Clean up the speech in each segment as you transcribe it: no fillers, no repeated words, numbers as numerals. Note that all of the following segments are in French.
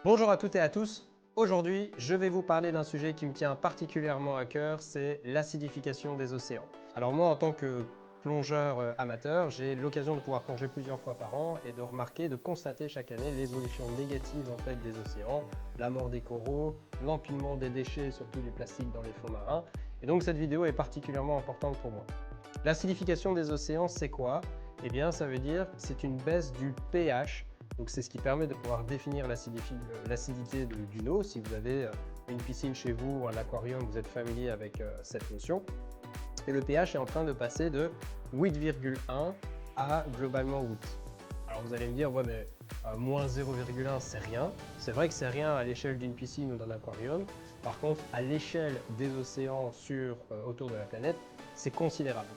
Bonjour à toutes et à tous. Aujourd'hui, je vais vous parler d'un sujet qui me tient particulièrement à cœur, c'est l'acidification des océans. Alors moi, en tant que plongeur amateur, j'ai l'occasion de pouvoir plonger plusieurs fois par an et de remarquer, de constater chaque année l'évolution négative en fait des océans, la mort des coraux, l'empilement des déchets, surtout du plastique dans les fonds marins. Et donc cette vidéo est particulièrement importante pour moi. L'acidification des océans, c'est quoi? Eh bien, ça veut dire que c'est une baisse du pH. Donc c'est ce qui permet de pouvoir définir l'acidité d'une eau. Si vous avez une piscine chez vous ou un aquarium, vous êtes familier avec cette notion. Et le pH est en train de passer de 8,1 à globalement 8. Alors vous allez me dire, ouais mais moins 0,1 c'est rien. C'est vrai que c'est rien à l'échelle d'une piscine ou d'un aquarium. Par contre, à l'échelle des océans autour de la planète, c'est considérable.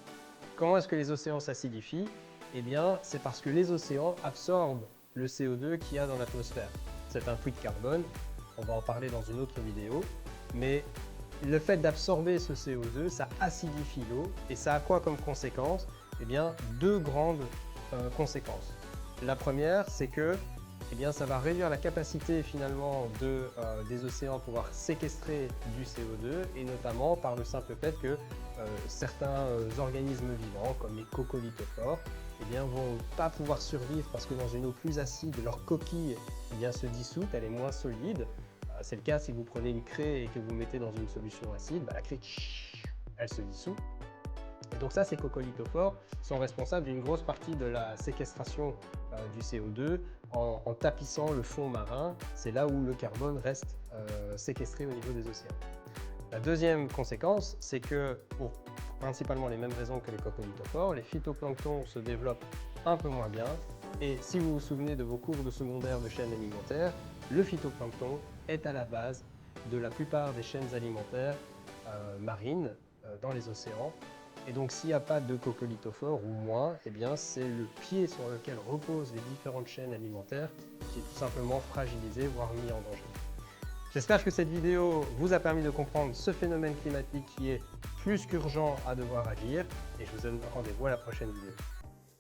Comment est-ce que les océans s'acidifient? Eh bien, c'est parce que les océans absorbent le CO2 qu'il y a dans l'atmosphère. C'est un puits de carbone, on va en parler dans une autre vidéo, mais le fait d'absorber ce CO2, ça acidifie l'eau et ça a quoi comme conséquence? Eh bien, deux grandes conséquences. La première, c'est que ça va réduire la capacité finalement des océans à pouvoir séquestrer du CO2 et notamment par le simple fait que certains organismes vivants comme les coccolithophores vont pas pouvoir survivre parce que dans une eau plus acide, leur coquille se dissout, elle est moins solide. C'est le cas si vous prenez une craie et que vous mettez dans une solution acide, la craie elle se dissout. Et donc ça, ces coccolithophores sont responsables d'une grosse partie de la séquestration du CO2 en tapissant le fond marin. C'est là où le carbone reste séquestré au niveau des océans. La deuxième conséquence, c'est que pour principalement les mêmes raisons que les coccolithophores, les phytoplanctons se développent un peu moins bien. Et si vous vous souvenez de vos cours de secondaire de chaînes alimentaires, le phytoplancton est à la base de la plupart des chaînes alimentaires marines dans les océans. Et donc s'il n'y a pas de coccolithophores ou moins, c'est le pied sur lequel reposent les différentes chaînes alimentaires qui est tout simplement fragilisé, voire mis en danger. J'espère que cette vidéo vous a permis de comprendre ce phénomène climatique qui est plus qu'urgent à devoir agir et je vous donne rendez-vous à la prochaine vidéo.